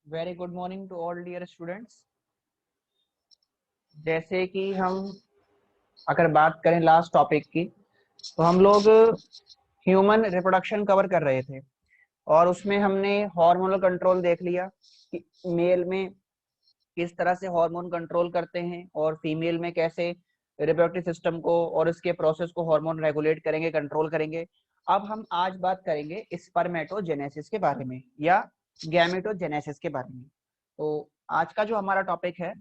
Very good morning to all dear students. जैसे कि हम अगर बात करें लास्ट टॉपिक की, तो हम लोग ह्यूमन रिप्रोडक्शन कवर कर रहे थे और उसमें हमने हार्मोनल कंट्रोल देख लिया कि मेल में किस तरह से हार्मोन कंट्रोल करते हैं और फीमेल में कैसे रिप्रोडक्टिव सिस्टम को और इसके प्रोसेस को हार्मोन रेगुलेट करेंगे, कंट्रोल करेंगे। अब हम आज बात करेंगे स्पर्मेटोजेनेसिस के बारे में या गैमेटोजेनेसिस के बारे में। तो आज का जो हमारा टॉपिक है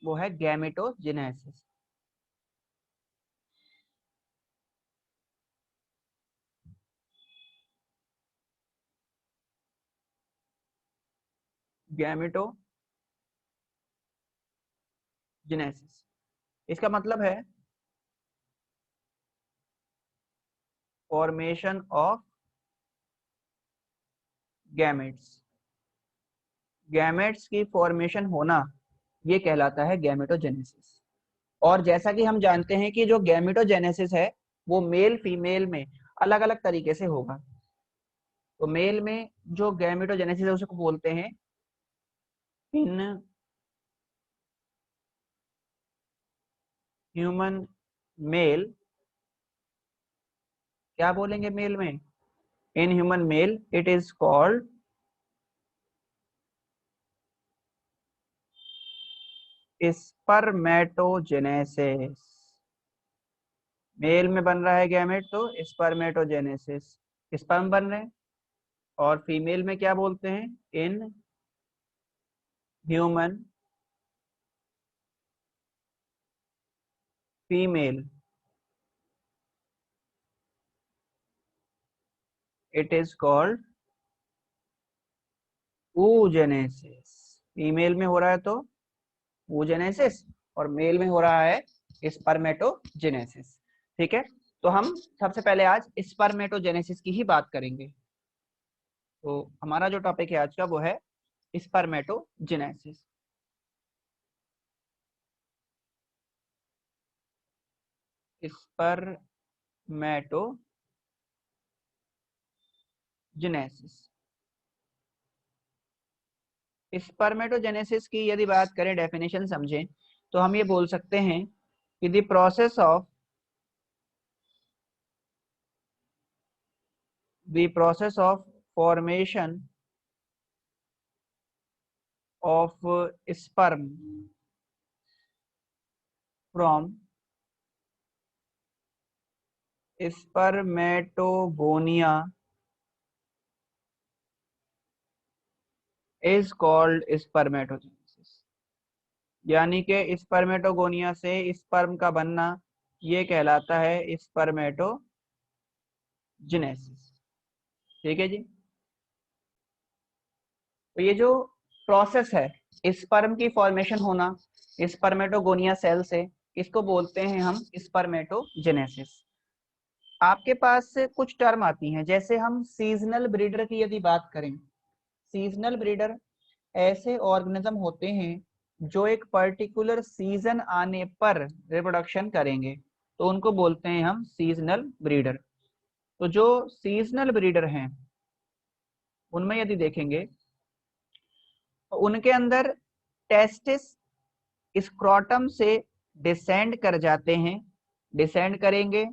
वो है गैमेटोजेनेसिस। गैमेटोजेनेसिस इसका मतलब है फॉर्मेशन ऑफ गैमेट्स। गैमेट्स की फॉर्मेशन होना ये कहलाता है गैमेटोजेनेसिस। और जैसा कि हम जानते हैं कि जो गैमेटोजेनेसिस है वो मेल फीमेल में अलग अलग तरीके से होगा। तो मेल में जो गैमेटोजेनेसिस है उसको बोलते हैं इन ह्यूमन मेल। क्या बोलेंगे मेल में? In human male it is called spermatogenesis. Male में बन रहा है गैमेट तो स्पर्मेटोजेनेसिस, स्पर्म बन रहे हैं। और फीमेल में क्या बोलते हैं? In human female it is called oogenesis। Female में हो रहा है तो oogenesis और मेल में हो रहा है स्पर्मेटोजेनेसिस। ठीक है, तो हम सबसे पहले आज स्पर्मेटोजेनेसिस की ही बात करेंगे। तो हमारा जो टॉपिक है आज का वो है स्पर्मेटोजेनेसिस। स्पर्मेटोजेनेसिस स्पर्मेटोजेनेसिस की यदि बात करें, डेफिनेशन समझें, तो हम ये बोल सकते हैं कि the process of formation of sperm from spermatogonia is called spermatogenesis। यानी कि स्पर्मेटोगोनिया से स्पर्म का बनना ये कहलाता है स्पर्मेटोजेनेसिस। ठीक है जी। तो ये जो प्रोसेस है स्पर्म की फॉर्मेशन होना स्पर्मेटोगोनिया सेल से, इसको बोलते हैं हम स्पर्मेटोजेनेसिस। आपके पास कुछ टर्म आती हैं, जैसे हम सीजनल ब्रीडर की यदि बात करें। सीजनल ब्रीडर ऐसे ऑर्गेनिज्म होते हैं जो एक पर्टिकुलर सीजन आने पर रिप्रोडक्शन करेंगे, तो उनको बोलते हैं हम सीजनल ब्रीडर। तो जो सीजनल ब्रीडर हैं उनमें यदि देखेंगे तो उनके अंदर टेस्टिस स्क्रोटम से डिसेंड कर जाते हैं, डिसेंड करेंगे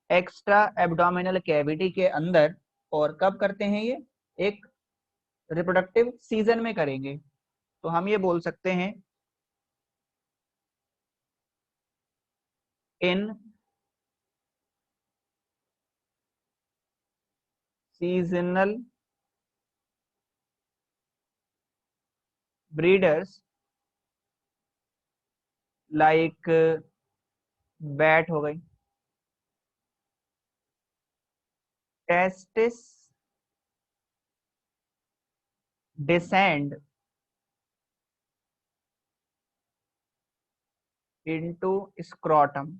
एक्स्ट्रा एब्डोमिनल कैविटी के अंदर। और कब करते हैं ये? एक रिप्रोडक्टिव सीजन में करेंगे। तो हम ये बोल सकते हैं इन सीजनल ब्रीडर्स लाइक बैट हो गई, testis descend into scrotum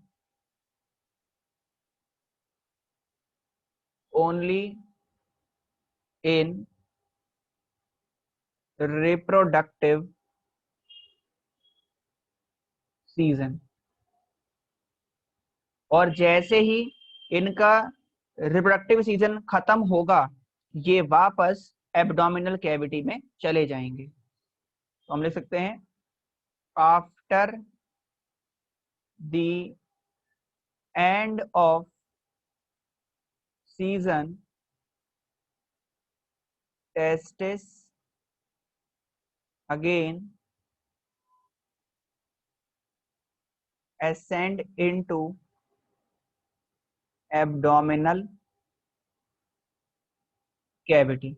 only in reproductive season। और जैसे ही इनका रिप्रोडक्टिव सीजन खत्म होगा ये वापस एब्डोमिनल कैविटी में चले जाएंगे। तो हम लिख सकते हैं after the end off season testis again ascend into abdominal cavity,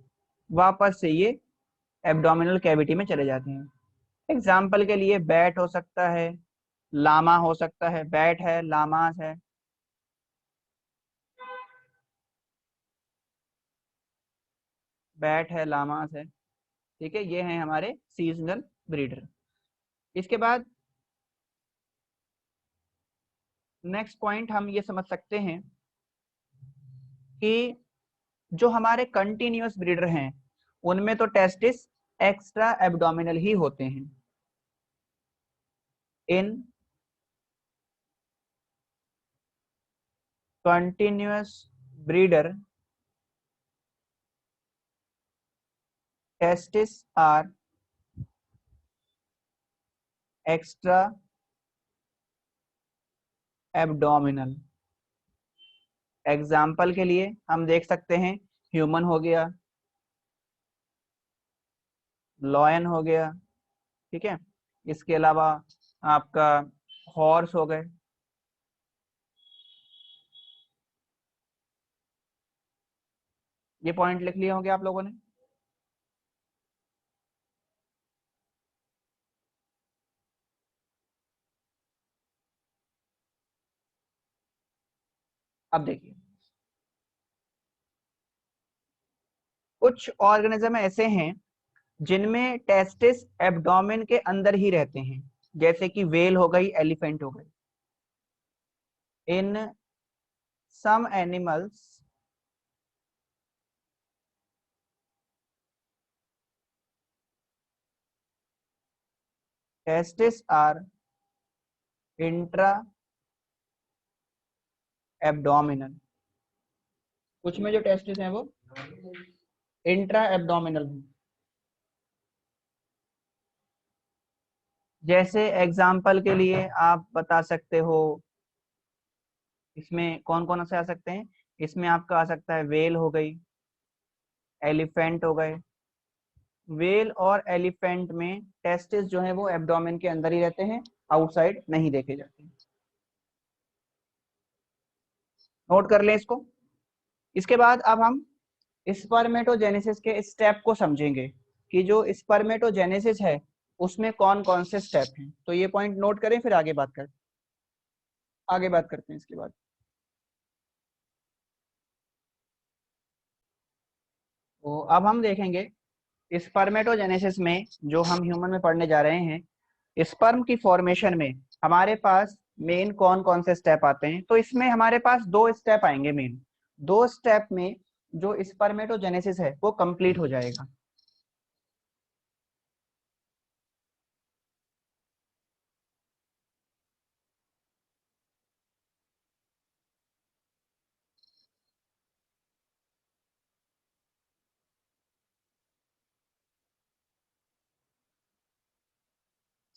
वापस से ये एब्डोमिनल कैविटी में चले जाते हैं। एग्जाम्पल के लिए बैट हो सकता है, लामा हो सकता है, बैट है, लामास है, बैट है, लामास है, ठीक है, ये हैं हमारे सीजनल ब्रीडर। इसके बाद नेक्स्ट पॉइंट हम ये समझ सकते हैं कि जो हमारे कंटिन्यूअस ब्रीडर हैं उनमें तो टेस्टिस एक्स्ट्रा एब्डोमिनल ही होते हैं। In continuous breeder testis are extra abdominal. Example के लिए हम देख सकते हैं ह्यूमन हो गया, लॉयन हो गया, ठीक है, इसके अलावा आपका हॉर्स हो गए। ये पॉइंट लिख लिए होंगे आप लोगों ने। अब देखिए कुछ ऑर्गेनिज्म ऐसे हैं जिनमें टेस्टिस एब्डोमेन के अंदर ही रहते हैं, जैसे कि वेल हो गई, एलिफेंट हो गई। In some animals testis are intra abdominal. कुछ में जो टेस्टिस हैं वो इंट्रा एब्डोमिनल हैं। जैसे एग्जाम्पल के लिए आप बता सकते हो, इसमें कौन कौन से आ सकते हैं, इसमें आपका आ सकता है वेल हो गई, एलिफेंट हो गए। वेल और एलिफेंट में टेस्टिस जो है वो एब्डोमेन के अंदर ही रहते हैं, आउटसाइड नहीं देखे जाते। नोट कर लें इसको। इसके बाद अब हम स्पर्मेटोजेनेसिस के स्टेप को समझेंगे कि जो स्पर्मेटोजेनेसिस है उसमें कौन कौन से स्टेप हैं। तो ये पॉइंट नोट करें, फिर आगे बात करते हैं इसके बाद। तो अब हम देखेंगे स्पर्मेटोजेनेसिस में, जो हम ह्यूमन में पढ़ने जा रहे हैं, स्पर्म की फॉर्मेशन में हमारे पास मेन कौन कौन से स्टेप आते हैं। तो इसमें हमारे पास दो स्टेप आएंगे मेन। दो स्टेप में जो स्पर्मेटोजेनेसिस है वो कंप्लीट हो जाएगा।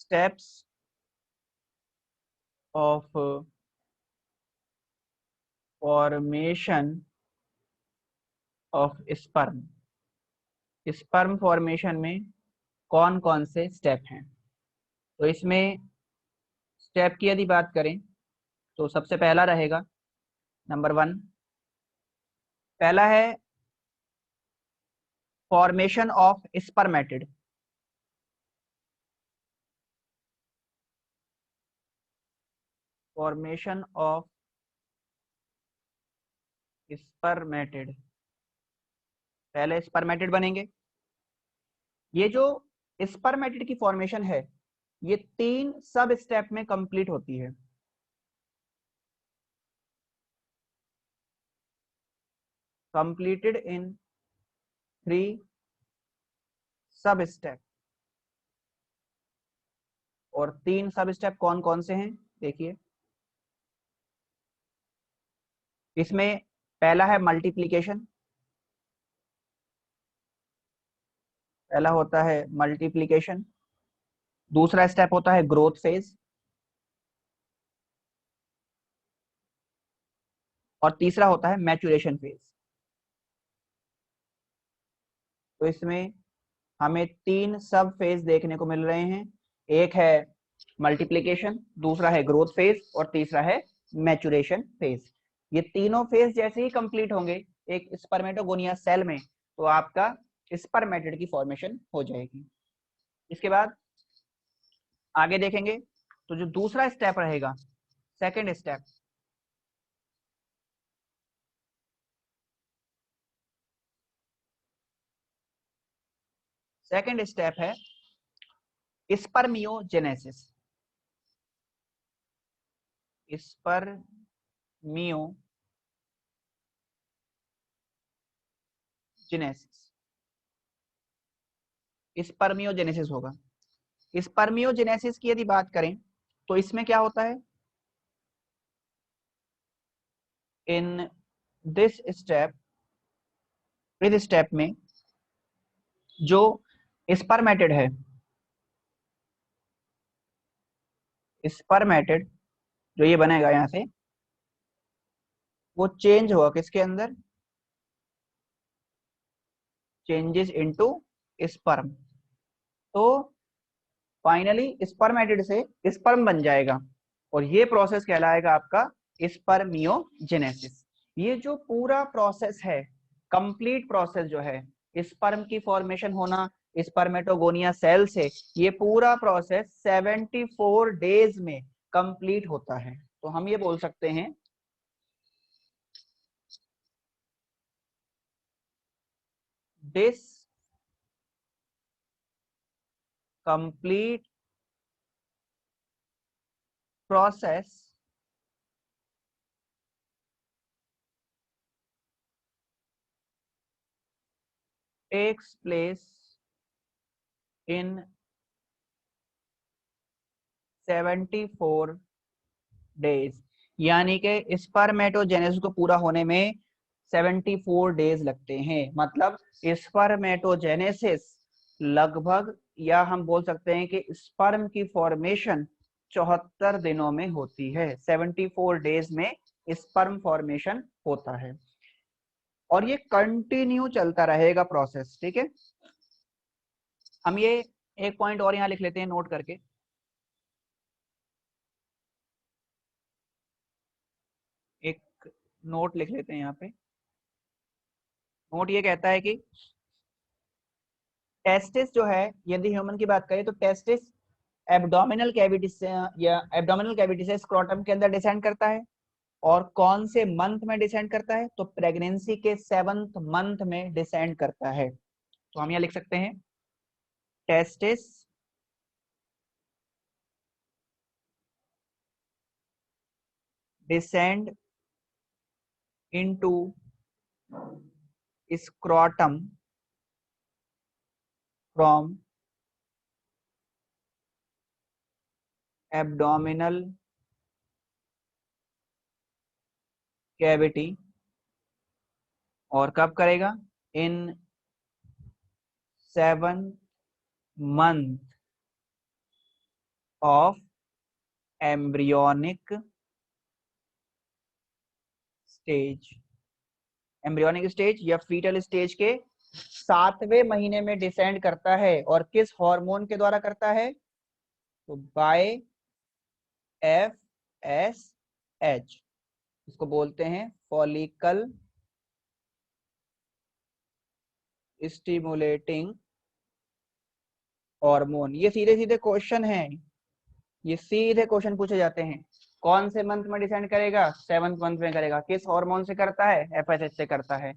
Steps of formation of sperm. Sperm formation में कौन कौन से स्टेप हैं। तो इसमें स्टेप की यदि बात करें तो सबसे पहला रहेगा नंबर 1, पहला है formation of spermatid. Formation of spermatid, पहले स्पर्मेटिड बनेंगे। ये जो स्पर्मेटिड की फॉर्मेशन है ये 3 सब स्टेप में कंप्लीट होती है। कंप्लीटेड इन 3 सब स्टेप। और 3 सब स्टेप कौन कौन से हैं देखिए। इसमें पहला है मल्टीप्लिकेशन, पहला होता है मल्टीप्लिकेशन। दूसरा स्टेप होता है ग्रोथ फेज, और तीसरा होता है मैच्योरेशन फेज। तो इसमें हमें तीन सब फेज देखने को मिल रहे हैं। एक है मल्टीप्लिकेशन, दूसरा है ग्रोथ फेज, और तीसरा है मैच्योरेशन फेज। ये तीनों फेज जैसे ही कंप्लीट होंगे एक स्पर्मेटोगोनिया सेल में, तो आपका स्पर्मेटिड की फॉर्मेशन हो जाएगी। इसके बाद आगे देखेंगे तो जो दूसरा स्टेप रहेगा, सेकेंड स्टेप, सेकेंड स्टेप है स्पर्मियोजेनेसिस। स्पर्मियोजेनेसिस, स्पर्मियोजेनेसिस होगा। स्पर्मियोजेनेसिस की यदि बात करें तो इसमें क्या होता है, इन दिस स्टेप, इस स्टेप में जो स्पर्मेटिड है, स्पर्मेटिड जो ये बनेगा यहां से, वो चेंज होगा किसके अंदर, चेंजेस इनटू स्पर्म। तो फाइनली स्पर्मेटिड से स्पर्म बन जाएगा, और ये प्रोसेस कहलाएगा आपका स्पर्मियोजेनेसिस। ये जो पूरा प्रोसेस है, कंप्लीट प्रोसेस जो है, स्पर्म की फॉर्मेशन होना स्पर्मेटोगोनिया सेल से, ये पूरा प्रोसेस 74 डेज में कंप्लीट होता है। तो हम ये बोल सकते हैं this complete process takes place in 74 days. यानी कि स्पर्मेटोजेनेसिस को पूरा होने में 74 डेज लगते हैं। मतलब स्पर्मेटोजेनेसिस लगभग, या हम बोल सकते हैं कि स्पर्म की फॉर्मेशन 74 दिनों में होती है। 74 डेज में स्पर्म फॉर्मेशन होता है, और ये कंटिन्यू चलता रहेगा प्रोसेस। ठीक है, हम ये एक पॉइंट और यहाँ लिख लेते हैं नोट करके। एक नोट लिख लेते हैं यहाँ पे। नोट ये कहता है कि टेस्टिस जो है, यदि ह्यूमन की बात करें तो टेस्टिस एब्डोमिनल कैविटी से, या एब्डोमिनल कैविटी से स्क्रोटम के अंदर डिसेंड करता है। और कौन से मंथ में डिसेंड करता है, तो प्रेगनेंसी के 7th मंथ में डिसेंड करता है। तो हम यहाँ लिख सकते हैं testis descend into scrotum from abdominal cavity. और कब करेगा, इन 7th month of embryonic stage. Embryonic stage या फीटल स्टेज के 7वें महीने में डिसेंड करता है। और किस हार्मोन के द्वारा करता है, तो बाय FSH, इसको बोलते हैं फॉलिकल स्टिमुलेटिंग हार्मोन। ये सीधे सीधे क्वेश्चन है, ये सीधे क्वेश्चन पूछे जाते हैं। कौन से मंथ में डिसेंड करेगा, 7th मंथ में करेगा। किस हार्मोन से करता है, FSH से करता है।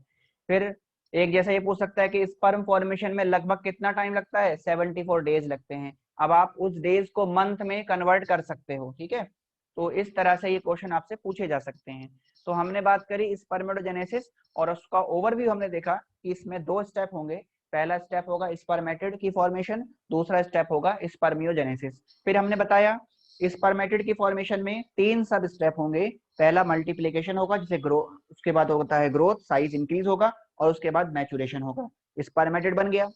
फिर एक जैसा ये पूछ सकता है कि स्पर्म फॉर्मेशन में लगभग कितना टाइम लगता है, 74 डेज लगते हैं। अब आप उस डेज को मंथ में कन्वर्ट कर सकते हो। ठीक है, तो इस तरह से ये क्वेश्चन आपसे पूछे जा सकते हैं। तो हमने बात करी स्पर्मेटोजेनेसिस, और उसका ओवरव्यू हमने देखा कि इसमें 2 स्टेप होंगे। पहला स्टेप होगा स्पर्मेटिड की फॉर्मेशन, दूसरा स्टेप होगा स्पर्मियोजेनेसिस। फिर हमने बताया स्पर्मेटिड की फॉर्मेशन में 3 सब स्टेप होंगे। पहला मल्टीप्लिकेशन होगा, जिसे ग्रो, उसके बाद होता है ग्रोथ, साइज इंक्रीज होगा, और उसके बाद मैचुरेशन होगा। स्पर्मेटिड बन गया।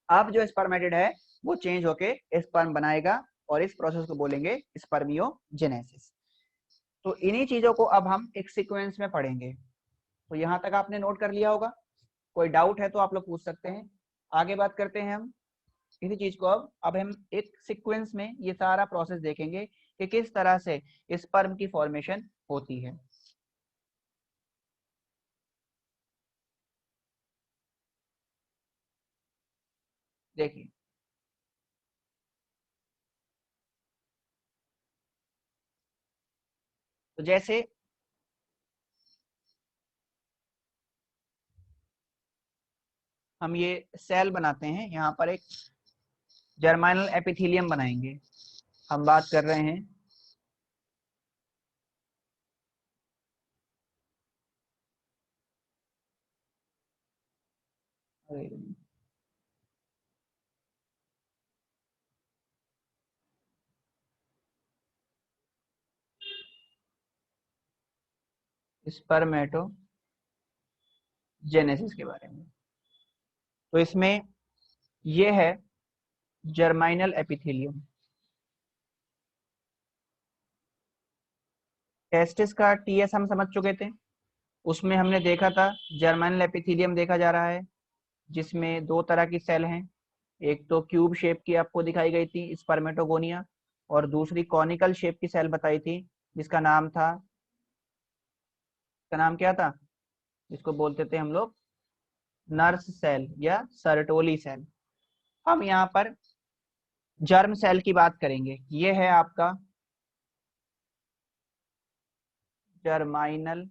अब जो स्पर्मेटिड है वो चेंज होके स्पर्म बनाएगा और इस प्रोसेस को बोलेंगे स्पर्मियोजेनेसिस। तो इन्हीं चीजों को अब हम एक सीक्वेंस में पढ़ेंगे। तो यहाँ तक आपने नोट कर लिया होगा, कोई डाउट है तो आप लोग पूछ सकते हैं। आगे बात करते हैं हम इसी चीज को। अब हम एक सीक्वेंस में ये सारा प्रोसेस देखेंगे कि किस तरह से स्पर्म की फॉर्मेशन होती है। देखिए, तो जैसे हम ये सेल बनाते हैं, यहाँ पर एक जर्माइनल एपिथेलियम बनाएंगे। हम बात कर रहे हैं स्पर्मेटोजेनेसिस के बारे में। तो इसमें ये है जर्माइनल एपिथेलियम। टेस्टिस का टीएस हम समझ चुके थे, उसमें हमने देखा था जर्माइनल एपिथेलियम देखा जा रहा है जिसमें दो तरह की सेल हैं। एक तो क्यूब शेप की आपको दिखाई गई थी स्पर्मेटोगोनिया, और दूसरी कॉनिकल शेप की सेल बताई थी जिसका नाम था, इसका नाम क्या था, जिसको बोलते थे हम लोग नर्स सेल या सर्टोली सेल। हम यहाँ पर जर्म सेल की बात करेंगे। ये है आपका जर्माइनल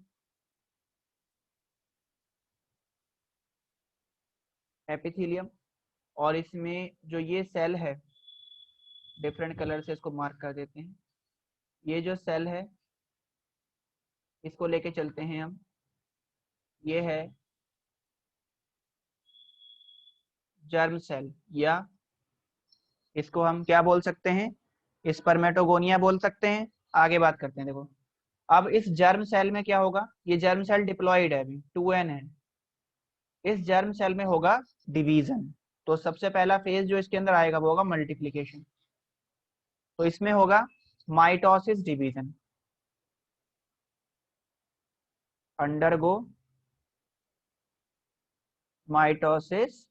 एपिथेलियम, और इसमें जो ये सेल है, डिफरेंट कलर से इसको मार्क कर देते हैं। ये जो सेल है इसको लेके चलते हैं हम, ये है जर्म सेल, या इसको हम क्या बोल सकते हैं, स्पर्मेटोगोनिया बोल सकते हैं। आगे बात करते हैं। देखो, अब इस जर्म सेल में क्या होगा, ये जर्म सेल डिप्लॉइड है, अभी 2n है। इस जर्म सेल में होगा डिवीजन। तो सबसे पहला फेज जो इसके अंदर आएगा वो होगा मल्टीप्लिकेशन। तो इसमें होगा mitosis division, undergo mitosis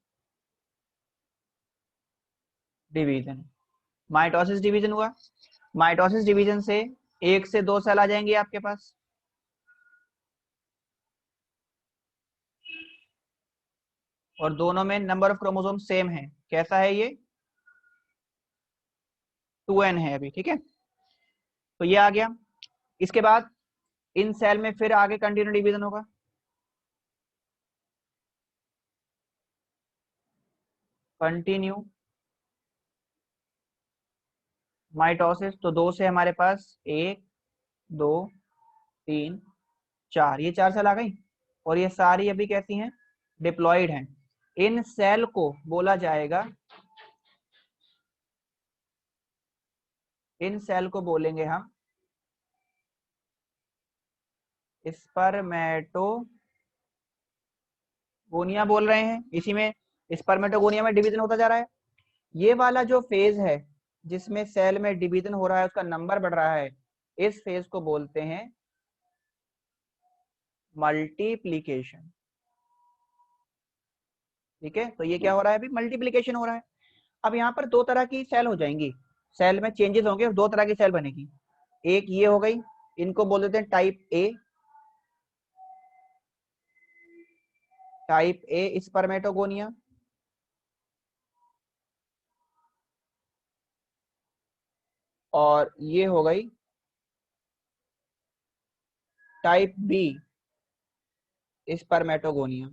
division. Mitosis division हुआ, माइटोसिस डिवीजन से 1 से 2 सेल आ जाएंगे आपके पास, और दोनों में नंबर ऑफ क्रोमोसोम सेम है। कैसा है ये, 2n है अभी, ठीक है। तो ये आ गया। इसके बाद इन सेल में फिर आगे कंटिन्यू डिवीजन होगा। कंटिन्यू माइटोसिस, तो 2 से हमारे पास 1 2 3 4, ये 4 सेल आ गई, और ये सारी अभी कैसी हैं, डिप्लॉइड हैं। इन सेल को बोला जाएगा, इन सेल को बोलेंगे हम स्पर्मेटोगोनिया बोल रहे हैं। इसी में स्पर्मेटोगोनिया में डिवीजन होता जा रहा है। ये वाला जो फेज है जिसमें सेल में डिवीजन हो रहा है, उसका नंबर बढ़ रहा है, इस फेज को बोलते हैं मल्टीप्लीकेशन। ठीक है, तो ये क्या हो रहा है, अभी मल्टीप्लीकेशन हो रहा है। अब यहाँ पर दो तरह की सेल हो जाएंगी, सेल में चेंजेस होंगे, दो तरह की सेल बनेगी। एक ये हो गई, इनको बोल देते हैं टाइप ए स्पर्मेटोगोनिया। और ये हो गई type B spermatogonia.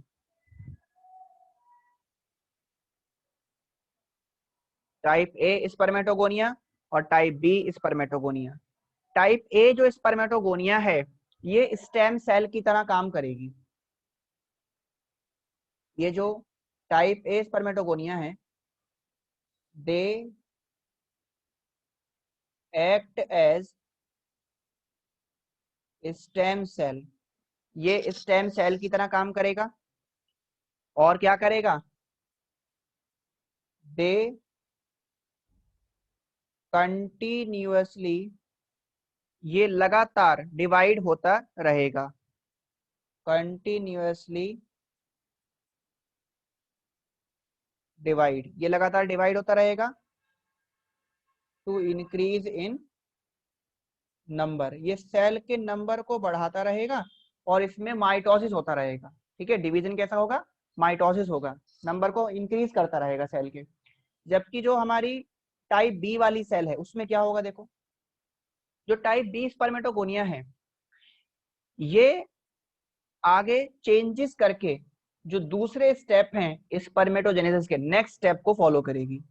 Type A spermatogonia और type B spermatogonia. Type A जो स्पर्मेटोगोनिया है, ये स्टेम सेल की तरह काम करेगी। ये जो टाइप ए स्पर्मेटोगोनिया है, they act as stem cell, ये स्टेम सेल की तरह काम करेगा। और क्या करेगा, दे कंटिन्यूअसली ये लगातार डिवाइड होता रहेगा, कंटिन्यूअसली डिवाइड, ये लगातार डिवाइड होता रहेगा टू इंक्रीज इन नंबर, ये सेल के नंबर को बढ़ाता रहेगा और इसमें माइटोसिस होता रहेगा। ठीक है, डिवीजन कैसा होगा, माइटोसिस होगा, नंबर को इंक्रीज करता रहेगा सेल के। जबकि जो हमारी टाइप बी वाली सेल है उसमें क्या होगा, देखो जो टाइप बी स्पर्मेटोगोनिया है ये आगे चेंजेस करके जो दूसरे स्टेप हैं स्पर्मेटोजेनेसिस के, नेक्स्ट स्टेप को फॉलो करेगी।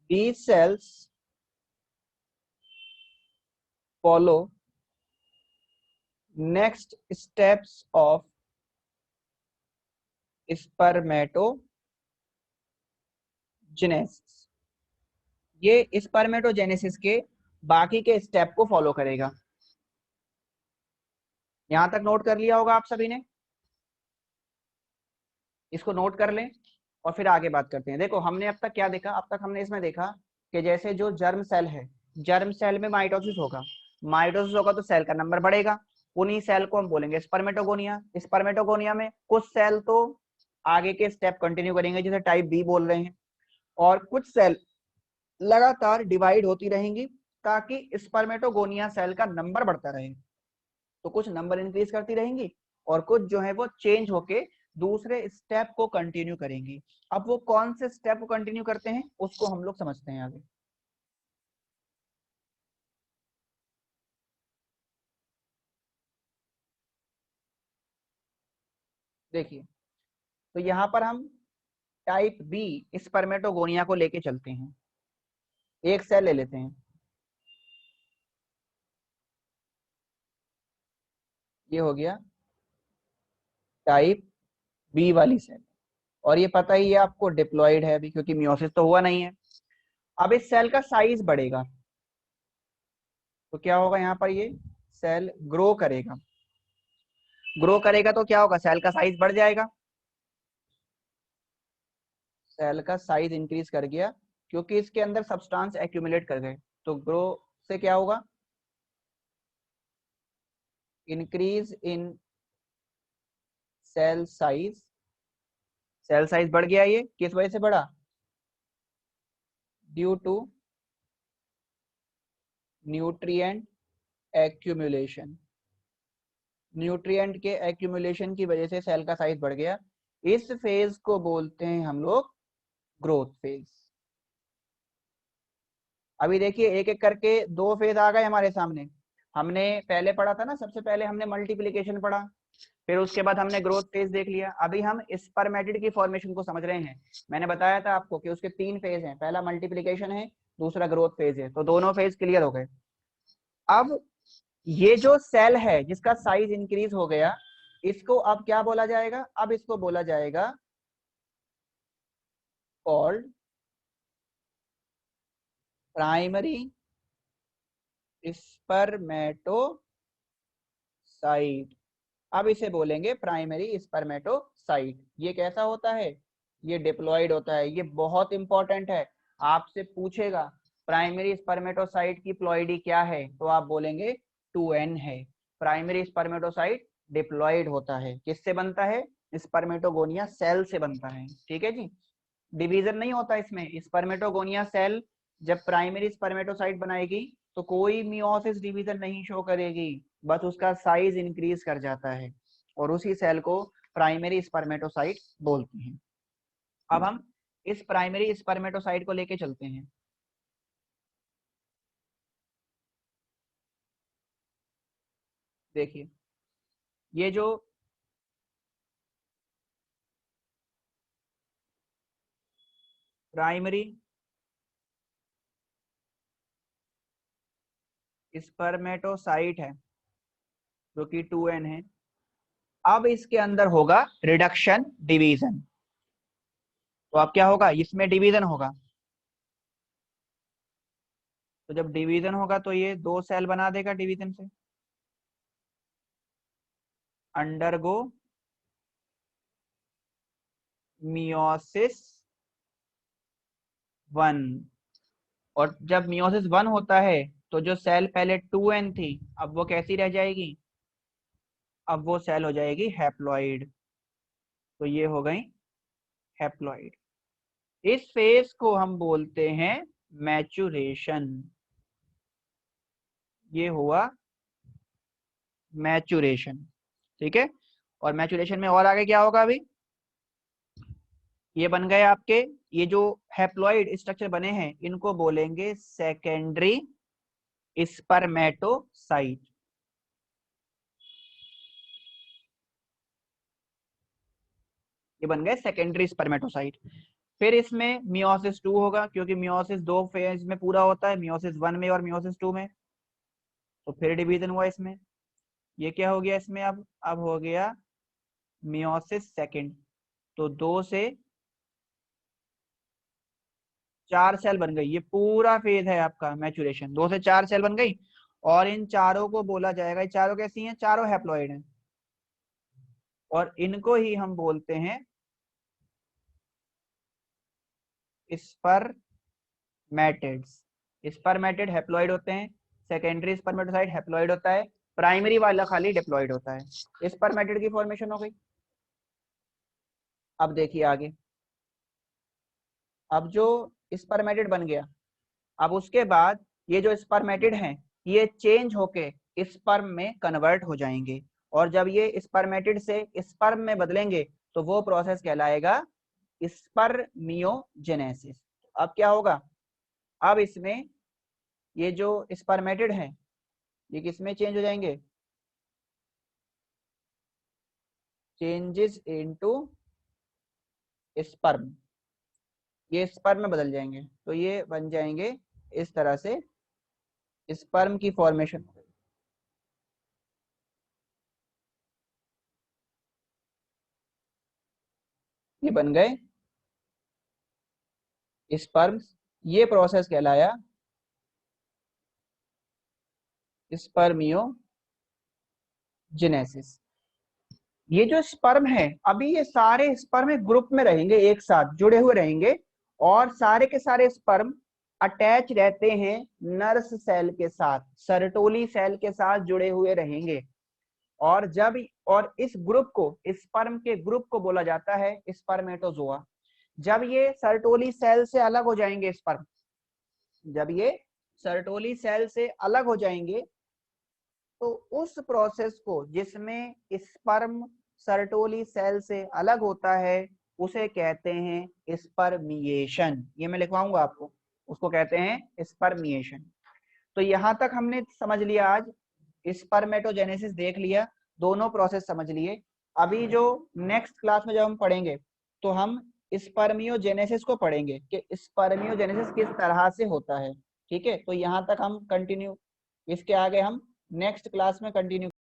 These cells follow next steps of spermatogenesis, ये स्पर्मेटोजेनेसिस के बाकी के स्टेप को फॉलो करेगा। यहां तक नोट कर लिया होगा आप सभी ने, इसको नोट कर लें और फिर आगे बात करते हैं। देखो हमने अब तक क्या देखा, अब तक हमने इसमें देखा कि जैसे जो जर्म सेल है, जर्म सेल में माइटोसिस होगा, माइटोसिस होगा तो सेल का नंबर बढ़ेगा, उन्हीं सेल को हम बोलेंगे स्पर्मेटोगोनिया। स्पर्मेटोगोनिया में कुछ सेल तो आगे के स्टेप कंटिन्यू करेंगे जिसे टाइप बी बोल रहे हैं, और कुछ सेल लगातार डिवाइड होती रहेंगी ताकि स्पर्मेटोगोनिया सेल का नंबर बढ़ता रहे। तो कुछ नंबर इंक्रीज करती रहेंगी और कुछ जो है वो चेंज होके दूसरे स्टेप को कंटिन्यू करेंगी। अब वो कौन से स्टेप को कंटिन्यू करते हैं उसको हम लोग समझते हैं आगे। देखिए, तो यहाँ पर हम टाइप बी स्पर्मेटोगोनिया को लेके चलते हैं। एक सेल ले लेते हैं, ये हो गया टाइप बी वाली सेल, और ये पता ही है आपको डिप्लॉइड है अभी क्योंकि मियोसिस तो हुआ नहीं है। अब इस सेल का साइज बढ़ेगा तो क्या होगा, यहाँ पर ये सेल ग्रो करेगा, ग्रो करेगा तो क्या होगा, सेल का साइज बढ़ जाएगा, सेल का साइज इंक्रीज कर गया क्योंकि इसके अंदर सब्सटेंस एक्यूमुलेट कर गए। तो ग्रो से क्या होगा, increase in cell size, cell size बढ़ गया। ये किस वजह से बढ़ा, due to nutrient accumulation, nutrient के एक्यूमुलेशन की वजह से सेल का साइज बढ़ गया। इस फेज को बोलते हैं हम लोग ग्रोथ फेज। अभी देखिए एक एक करके दो फेज आ गए हमारे सामने। हमने पहले पढ़ा था ना, सबसे पहले हमने मल्टीप्लिकेशन पढ़ा, फिर उसके बाद हमने ग्रोथ फेज देख लिया। अभी हम स्पर्मेटिड की फॉर्मेशन को समझ रहे हैं। मैंने बताया था आपको कि उसके तीन फेज हैं, पहला मल्टीप्लिकेशन है, दूसरा ग्रोथ फेज है, तो दोनों फेज क्लियर हो गए। अब ये जो सेल है जिसका साइज इंक्रीज हो गया, इसको अब क्या बोला जाएगा, अब इसको बोला जाएगा कॉल्ड प्राइमरी स्पर्मेटोसाइट। अब इसे बोलेंगे प्राइमरी स्पर्मेटोसाइट। ये कैसा होता है, ये डिप्लॉइड होता है। ये बहुत इंपॉर्टेंट है, आपसे पूछेगा प्राइमरी स्पर्मेटोसाइट की प्लॉइडी क्या है, तो आप बोलेंगे 2n है। प्राइमरी स्पर्मेटोसाइट डिप्लॉइड होता है, किससे बनता है, स्पर्मेटोगोनिया सेल से बनता है। ठीक है जी, डिवीजन नहीं होता इसमें। स्पर्मेटोगोनिया सेल जब प्राइमरी स्पर्मेटोसाइट बनाएगी तो कोई मियोसिस डिवीजन नहीं शो करेगी, बस उसका साइज इंक्रीज कर जाता है और उसी सेल को प्राइमरी स्पर्मेटोसाइट बोलते हैं। अब हम इस प्राइमरी स्पर्मेटोसाइट को लेके चलते हैं। देखिए, ये जो प्राइमरी स्पर्मेटोसाइट है जो कि 2n है, अब इसके अंदर होगा रिडक्शन डिवीजन। तो अब क्या होगा, इसमें डिवीजन होगा। तो जब डिवीजन होगा तो ये दो सेल बना देगा डिवीजन से, अंडरगो मियोसिस 1। और जब मियोसिस 1 होता है तो जो सेल पहले 2n थी अब वो कैसी रह जाएगी, अब वो सेल हो जाएगी हैप्लॉइड। तो ये हो गई हैप्लॉइड। इस फेज को हम बोलते हैं मैचुरेशन। ये हुआ मैचुरेशन, ठीक है। और मैचुरेशन में और आगे क्या होगा अभी, ये बन गए आपके, ये जो हैप्लॉइड स्ट्रक्चर बने हैं इनको बोलेंगे सेकेंडरी स्पर्मेटोसाइट। ये बन गए सेकेंडरी स्पर्मेटोसाइट। फिर इसमें मियोसिस 2 होगा, क्योंकि मियोसिस 2 फेज में पूरा होता है, मियोसिस 1 में और मियोसिस 2 में। तो फिर डिवीजन हुआ इसमें। ये क्या हो गया इसमें, अब हो गया मियोसिस सेकंड। तो 2 से 4 सेल बन गई। ये पूरा फेज है आपका मैचुरेशन, 2 से 4 सेल बन गई। और इन चारों को बोला जाएगा, ये चारों कैसी हैं, चारों हैप्लॉइड हैं। और इनको ही हम बोलते हैं स्पर्मेटिड्स। स्पर्मेटिड हैप्लॉइड होते हैं, सेकेंडरी स्पर्मेटोसाइट हैप्लॉइड होता है, प्राइमरी वाला खाली डिप्लॉइड होता है। स्पर्मेटिड की फॉर्मेशन हो गई। अब देखिए आगे, अब जो स्पर्मेटिड बन गया, अब उसके बाद ये जो स्पर्मेटिड हैं ये चेंज होके स्पर्म में कन्वर्ट हो जाएंगे। और जब ये स्पर्मेटिड से स्पर्म में बदलेंगे तो वो प्रोसेस कहलाएगा स्पर्मियोजेनेसिस। अब क्या होगा, अब इसमें ये जो स्पर्मेटिड हैं ये किसमें चेंज हो जाएंगे, चेंजेस इनटू स्पर्म। ये स्पर्म में बदल जाएंगे तो ये बन जाएंगे इस तरह से, स्पर्म की फॉर्मेशन। ये बन गए स्पर्म्स। ये प्रोसेस कहलाया स्पर्मियोजेनेसिस। ये जो स्पर्म है अभी ये सारे स्पर्म ग्रुप में रहेंगे, एक साथ जुड़े हुए रहेंगे। और सारे के सारे स्पर्म अटैच रहते हैं नर्स सेल के साथ, सर्टोली सेल के साथ जुड़े हुए रहेंगे। और जब, और इस ग्रुप को, स्पर्म के ग्रुप को बोला जाता है स्पर्मेटोजोआ। जब ये सर्टोली सेल से अलग हो जाएंगे स्पर्म, जब ये सर्टोली सेल से अलग हो जाएंगे तो उस प्रोसेस को जिसमें स्पर्म सर्टोली सेल से अलग होता है उसे कहते हैं स्पर्मिएशन। ये मैं लिखवाऊंगा आपको, उसको कहते हैं स्पर्मिएशन। तो यहां तक हमने समझ लिया, आज स्पर्मेटोजेनेसिस देख लिया, दोनों प्रोसेस समझ लिए। अभी जो नेक्स्ट क्लास में जब हम पढ़ेंगे तो हम स्पर्मियोजेनेसिस को पढ़ेंगे कि स्पर्मियोजेनेसिस किस तरह से होता है। ठीक है, तो यहाँ तक हम कंटिन्यू, इसके आगे हम नेक्स्ट क्लास में कंटिन्यू